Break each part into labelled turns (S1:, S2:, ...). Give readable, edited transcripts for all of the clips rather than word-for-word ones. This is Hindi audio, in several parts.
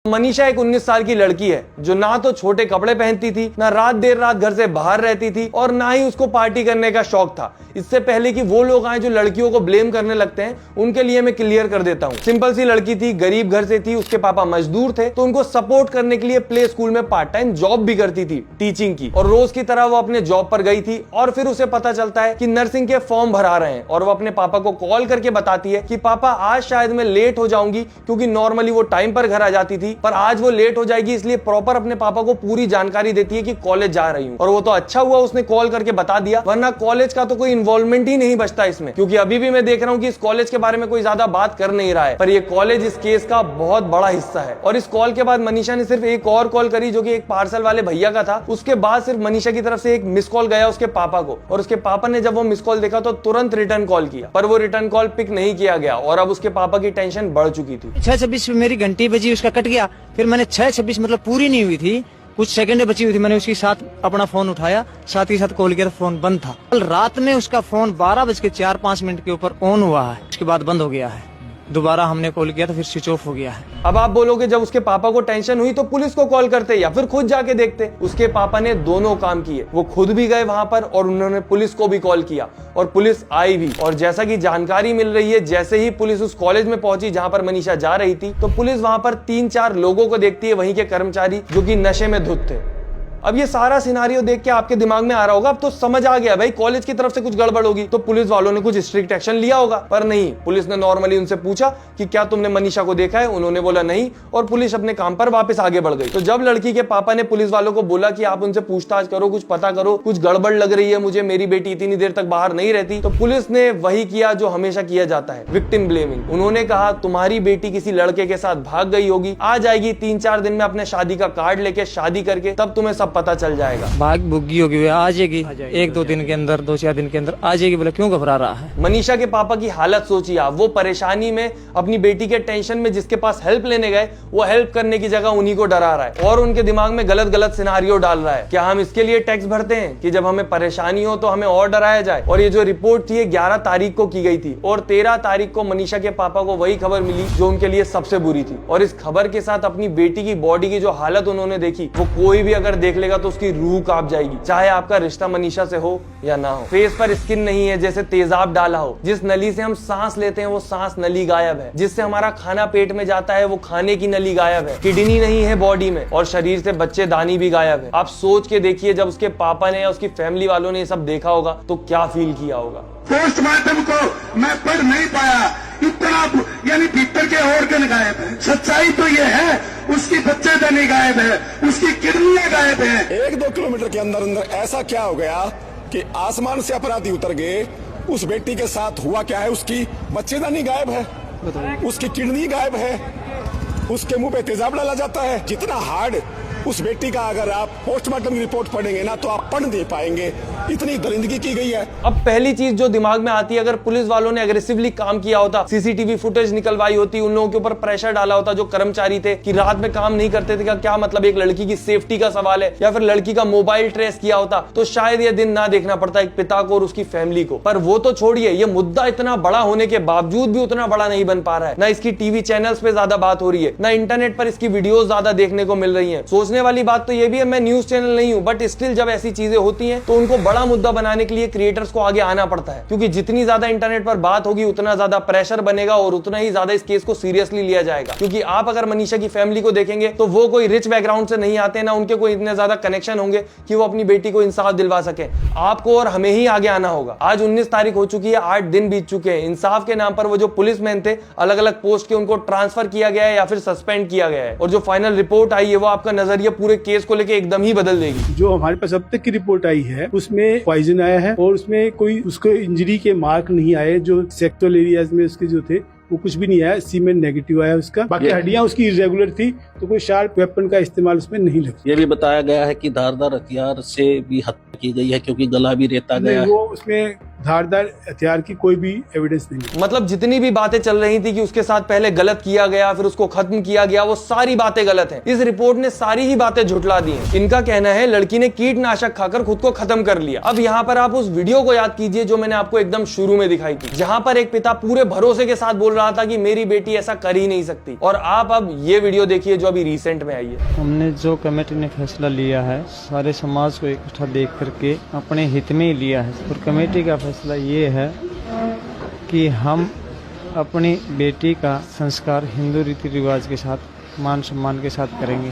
S1: मनीषा एक 19 साल की लड़की है जो ना तो छोटे कपड़े पहनती थी, ना रात देर रात घर से बाहर रहती थी और ना ही उसको पार्टी करने का शौक था। इससे पहले कि वो लोग आए जो लड़कियों को ब्लेम करने लगते हैं, उनके लिए मैं क्लियर कर देता हूँ। सिंपल सी लड़की थी, गरीब घर से थी, उसके पापा मजदूर थे, तो उनको सपोर्ट करने के लिए प्ले स्कूल में पार्ट टाइम जॉब भी करती थी, टीचिंग की। और रोज की तरह वो अपने जॉब पर गई थी और फिर उसे पता चलता है कि नर्सिंग के फॉर्म भरा रहे हैं और वो अपने पापा को कॉल करके बताती है कि पापा आज शायद मैं लेट हो जाऊंगी, क्योंकि नॉर्मली वो टाइम पर घर आ जाती थी, पर आज वो लेट हो जाएगी, इसलिए प्रॉपर अपने पापा को पूरी जानकारी देती है कि कॉलेज जा रही हूँ। और वो तो अच्छा हुआ उसने कॉल करके बता दिया, वरना कॉलेज का तो कोई इन्वॉल्वमेंट ही नहीं बचता इसमें, क्योंकि अभी भी मैं देख रहा हूँ कि इस कॉलेज के बारे में कोई ज्यादा बात कर नहीं रहा है, पर ये कॉलेज इस केस का बहुत बड़ा हिस्सा है। और इस कॉल के बाद मनीषा ने सिर्फ एक और कॉल करी जो कि एक पार्सल वाले भैया का था। उसके बाद सिर्फ मनीषा की तरफ से एक मिस कॉल गया उसके पापा को, और उसके पापा ने जब वो मिस कॉल देखा तो तुरंत रिटर्न कॉल किया, पर वो रिटर्न कॉल पिक नहीं किया गया और अब उसके पापा की टेंशन बढ़ चुकी थी।
S2: 6:26 में मेरी घंटी बजी, उसका कट गया। फिर मैंने 6:26 मतलब पूरी नहीं हुई थी, कुछ सेकंड बची हुई थी, मैंने उसके साथ अपना फोन उठाया, साथ ही साथ कॉल किया तो फोन बंद था। कल रात में उसका फोन 12:04-5 के ऊपर ऑन हुआ है, उसके बाद बंद हो गया है। दोबारा हमने कॉल किया तो फिर स्विच ऑफ हो गया है।
S1: अब आप बोलोगे जब उसके पापा को टेंशन हुई तो पुलिस को कॉल करते या फिर खुद जाके देखते। उसके पापा ने दोनों काम किए, वो खुद भी गए वहां पर और उन्होंने पुलिस को भी कॉल किया और पुलिस आई भी। और जैसा कि जानकारी मिल रही है, जैसे ही पुलिस उस कॉलेज में पहुंची जहां पर मनीषा जा रही थी, तो पुलिस वहां पर 3-4 लोगों को देखती है, वहीं के कर्मचारी जो कि नशे में धुत थे। अब ये सारा सिनारियो देख के आपके दिमाग में आ रहा होगा, अब तो समझ आ गया भाई कॉलेज की तरफ से कुछ गड़बड़ होगी, तो पुलिस वालों ने कुछ स्ट्रिक्ट एक्शन लिया होगा। पर नहीं, पुलिस ने नॉर्मली उनसे पूछा कि क्या तुमने मनीषा को देखा है, उन्होंने बोला नहीं, और पुलिस अपने काम पर वापस आगे बढ़ गई। तो जब लड़की के पापा ने पुलिस वालों को बोला कि आप उनसे पूछताछ करो, कुछ पता करो, कुछ गड़बड़ लग रही है मुझे, मेरी बेटी इतनी देर तक बाहर नहीं रहती, तो पुलिस ने वही किया जो हमेशा किया जाता है, विक्टिम ब्लेमिंग। उन्होंने कहा तुम्हारी बेटी किसी लड़के के साथ भाग गई होगी, आ जाएगी 3-4 दिन में अपने शादी का कार्ड लेके, शादी करके, तब तुम्हें सब पता चल जाएगा।
S2: भाग भुग्गी होगी, वे आ जाएगी 1-2 दिन के अंदर, 2-4 दिन के अंदर आ जाएगी। बोला क्यों घबरा रहा है?
S1: मनीषा के पापा की हालत सोचिए आप, वो परेशानी में, अपनी बेटी के टेंशन में जिसके पास हेल्प लेने गए, वो हेल्प करने की जगह उन्हीं को डरा रहा है और उनके दिमाग में गलत गलत सिनारियो डाल रहा है। क्या हम इसके लिए टैक्स भरते हैं कि जब हमें परेशानी हो तो हमें और डराया जाए? और ये जो रिपोर्ट थी 11 तारीख को की गई थी और 13 तारीख को मनीषा के पापा को वही खबर मिली जो उनके लिए सबसे बुरी थी। और इस खबर के साथ अपनी बेटी की बॉडी की जो हालत उन्होंने देखी, वो कोई भी अगर देख लेगा तो उसकी रूह कांप जाएगी, चाहे आपका रिश्ता मनीषा से हो या ना हो। फेस पर स्किन नहीं है, जैसे तेजाब डाला हो। जिस नली से हम सांस लेते हैं वो सांस नली गायब है। जिससे हमारा खाना पेट में जाता है वो खाने की नली गायब है। किडनी नहीं है बॉडी में और शरीर से बच्चेदानी भी गायब है। आप सोच के देखिए, जब उसके पापा ने या उसकी फैमिली वालों ने ये सब देखा होगा तो क्या फील किया होगा।
S3: पोस्टमार्टम को मैं पढ़ नहीं पाया, इतना यानी भीतर के ऑर्गन गायब है। सच्चाई तो ये है, उसकी बच्चेदानी गायब है, उसकी किडनियां गायब है।
S4: 1-2 किलोमीटर के अंदर अंदर ऐसा क्या हो गया कि आसमान से अपराधी उतर गए? उस बेटी के साथ हुआ क्या है? उसकी बच्चेदानी गायब है, उसकी किडनी गायब है, उसके मुंह पे तेजाब डाला जाता है। जितना हार्ड उस बेटी का अगर आप पोस्टमार्टम की रिपोर्ट पढ़ेंगे ना तो आप पढ़ नहीं पाएंगे, इतनी दरिंदगी की गई है।
S1: अब पहली चीज जो दिमाग में आती है, अगर पुलिस वालों ने अग्रेसिवली काम किया होता, सीसीटीवी फुटेज निकलवाई होती, उन लोगों के ऊपर प्रेशर डाला होता जो कर्मचारी थे कि रात में काम नहीं करते थे, का क्या मतलब, एक लड़की की सेफ्टी का सवाल है, या फिर लड़की का मोबाइल ट्रेस किया होता, तो शायद ये दिन ना देखना पड़ता एक पिता को और उसकी फैमिली को। पर वो तो छोड़िए, ये मुद्दा इतना बड़ा होने के बावजूद भी उतना बड़ा नहीं बन पा रहा है। ना इसकी टीवी चैनल्स पे ज्यादा बात हो रही है, ना इंटरनेट पर इसकी वीडियोस ज्यादा देखने को मिल रही है। सोचने वाली बात तो ये भी है, मैं न्यूज चैनल नहीं हूं, बट स्टिल जब ऐसी चीजें होती हैं तो उनको बड़ा मुद्दा बनाने के लिए क्रिएटर्स को आगे आना पड़ता है, क्योंकि जितनी ज्यादा इंटरनेट पर बात होगी उतना ज्यादा प्रेशर बनेगा और उतना ही ज्यादा इस केस को सीरियसली लिया जाएगा। क्योंकि आप अगर मनीषा की फैमिली को देखेंगे तो वो कोई रिच बैकग्राउंड से नहीं आते, ना उनके कोई इतने ज्यादा कनेक्शन होंगे कि वो अपनी बेटी को इंसाफ दिलवा सके। आपको और हमें ही आगे आना होगा। आज 19 तारीख हो चुकी है, 8 दिन बीत चुके हैं। इंसाफ के नाम पर वो जो पुलिसमैन थे, अलग अलग पोस्ट के, उनको ट्रांसफर किया गया है या फिर सस्पेंड किया गया है। और जो फाइनल रिपोर्ट आई है वो आपका नजरिया पूरे केस को लेकर एकदम ही बदल देगी।
S5: जो हमारे पास अब तक की रिपोर्ट आई है उसमें पॉइजन आया है और उसमें कोई उसको इंजरी के मार्क नहीं आए। जो सेक्टुअल एरियाज में उसके जो थे वो कुछ भी नहीं आया, सीमेंट नेगेटिव आया उसका। बाकी हड्डियां उसकी इरेगुलर थी, तो कोई शार्प वेपन का इस्तेमाल उसमें नहीं लगा।
S6: ये भी बताया गया है कि धारदार हथियार से भी हत्या की गई है, क्योंकि गला भी रेता गया है।
S5: वो उसमें धारदार हथियार की कोई भी एविडेंस नहीं।
S1: मतलब जितनी भी बातें चल रही थी कि उसके साथ पहले गलत किया गया फिर उसको खत्म किया गया, वो सारी बातें गलत हैं। इस रिपोर्ट ने सारी ही बातें झुठला दी हैं। इनका कहना है लड़की ने कीटनाशक खाकर खुद को खत्म कर लिया। अब यहाँ पर आप उस वीडियो को याद कीजिए जो मैंने आपको एकदम शुरू में दिखाई थी, जहां पर एक पिता पूरे भरोसे के साथ बोल रहा था कि मेरी बेटी ऐसा कर ही नहीं सकती। और आप अब ये वीडियो देखिए जो जो अभी रिसेंट में आई है।
S2: हमने जो कमेटी ने फैसला लिया है सारे समाज को इकट्ठा देख करके अपने हित में ही लिया है, और कमेटी का फैसला ये है कि हम अपनी बेटी का संस्कार हिंदू रीति रिवाज के साथ मान सम्मान के साथ करेंगे,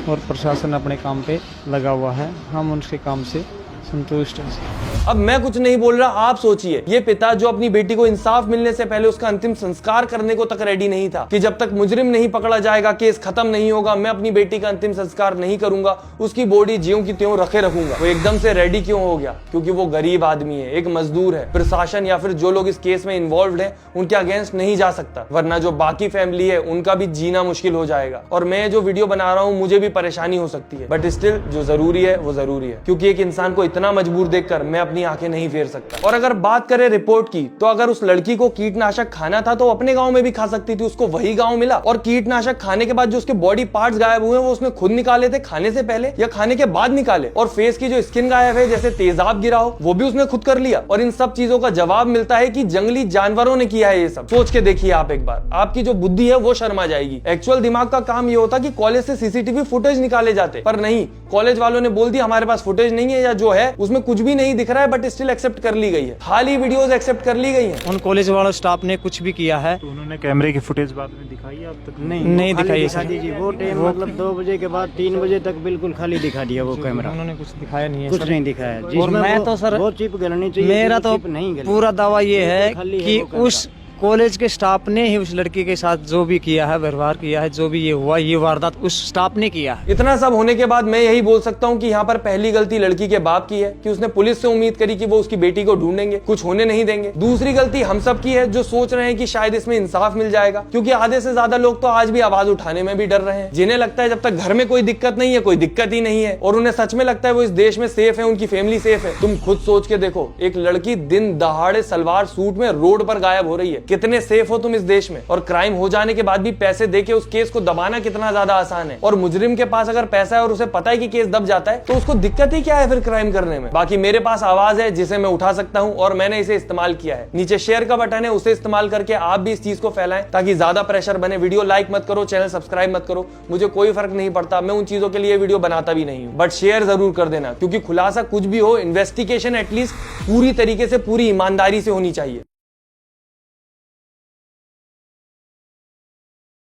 S2: और प्रशासन अपने काम पे लगा हुआ है, हम उनके काम से संतुष्ट हैं।
S1: अब मैं कुछ नहीं बोल रहा, आप सोचिए, ये पिता जो अपनी बेटी को इंसाफ मिलने से पहले उसका अंतिम संस्कार करने को तक रेडी नहीं था कि जब तक मुजरिम नहीं पकड़ा जाएगा, केस खत्म नहीं होगा, मैं अपनी बेटी का अंतिम संस्कार नहीं करूंगा, उसकी बॉडी ज्यों की त्यों रखे रखूंगा। वो एकदम से रेडी क्यों हो गया? क्योंकि वो गरीब आदमी है, एक मजदूर है। प्रशासन या फिर जो लोग इस केस में इन्वॉल्व है उनके अगेंस्ट नहीं जा सकता, वरना जो बाकी फैमिली है उनका भी जीना मुश्किल हो जाएगा। और मैं जो वीडियो बना रहा हूँ मुझे भी परेशानी हो सकती है, बट स्टिल जो जरूरी है वो जरूरी है, क्योंकि एक इंसान को इतना मजबूर देखकर मैं अपनी आंखें नहीं फेर सकता। और अगर बात करें रिपोर्ट की, तो अगर उस लड़की को कीटनाशक खाना था तो अपने गांव में भी खा सकती थी, उसको वही गांव मिला। और कीटनाशक खाने के बाद जो उसके बॉडी पार्ट्स गायब हुए वो उसने खुद निकाले थे, खाने से पहले या खाने के बाद निकाले। और फेस की जो स्किन गायब है, जैसे तेजाब गिरा हो, वो भी उसने खुद कर लिया। और इन सब चीजों का जवाब मिलता है कि जंगली जानवरों ने किया है। ये सब सोच के देखिए आप एक बार, आपकी जो बुद्धि है वो शर्मा जाएगी। एक्चुअल दिमाग का काम ये होता कि कॉलेज से सीसीटीवी फुटेज निकाले जाते, पर नहीं, कॉलेज वालों ने बोल दिया हमारे पास फुटेज नहीं है, या जो है उसमें कुछ भी नहीं दिख रहा है, बट स्टिल एक्सेप्ट कर ली गई है। खाली वीडियोस एक्सेप्ट कर ली गई हैं।
S2: उन कॉलेज वालों स्टाफ ने कुछ भी किया है
S7: तो उन्होंने कैमरे की फुटेज बाद में दिखाई है अब तक?
S2: नहीं दिखाई
S8: दिखा दीजिए। वो टाइम मतलब 2 बजे के बाद 3 बजे तक बिल्कुल खाली दिखा दिया वो कैमरा।
S2: उन्होंने कुछ दिखाया नहीं है
S8: कुछ
S2: सर।
S8: नहीं दिखाया।
S2: और
S8: जिसमें
S2: मैं तो सर
S8: वो चिप गलनी चाहिए,
S2: मेरा तो
S8: चिप नहीं गली।
S2: पूरा दावा ये है
S8: खाली है
S2: कि
S8: वो कैमरा।
S2: उस कॉलेज के स्टाफ ने ही उस लड़की के साथ जो भी किया है, व्यवहार किया है, जो भी ये हुआ, ये वारदात उस स्टाफ ने किया है।
S1: इतना सब होने के बाद मैं यही बोल सकता हूँ कि यहाँ पर पहली गलती लड़की के बाप की है कि उसने पुलिस से उम्मीद करी कि वो उसकी बेटी को ढूंढेंगे, कुछ होने नहीं देंगे। दूसरी गलती हम सब की है जो सोच रहे हैं कि शायद इसमें इंसाफ मिल जाएगा, क्योंकि आधे से ज्यादा लोग तो आज भी आवाज उठाने में भी डर रहे हैं, जिन्हें लगता है जब तक घर में कोई दिक्कत नहीं है, कोई दिक्कत ही नहीं है, और उन्हें सच में लगता है वो इस देश में सेफ है, उनकी फैमिली सेफ है। तुम खुद सोच के देखो, एक लड़की दिन दहाड़े सलवार सूट में रोड पर गायब हो रही है, कितने सेफ हो तुम इस देश में? और क्राइम हो जाने के बाद भी पैसे देके उस केस को दबाना कितना ज्यादा आसान है। और मुजरिम के पास अगर पैसा है और उसे पता है कि केस दब जाता है, तो उसको दिक्कत ही क्या है फिर क्राइम करने में? बाकी मेरे पास आवाज है जिसे मैं उठा सकता हूं, और मैंने इसे इस्तेमाल किया है। नीचे शेयर का बटन है, उसे इस्तेमाल करके आप भी इस चीज को फैलाएं ताकि ज्यादा प्रेशर बने। वीडियो लाइक मत करो, चैनल सब्सक्राइब मत करो, मुझे कोई फर्क नहीं पड़ता, मैं उन चीजों के लिए वीडियो बनाता भी नहीं हूं, बट शेयर जरूर कर देना, क्योंकि खुलासा कुछ भी हो, इन्वेस्टिगेशन एटलीस्ट पूरी तरीके से, पूरी ईमानदारी से होनी चाहिए।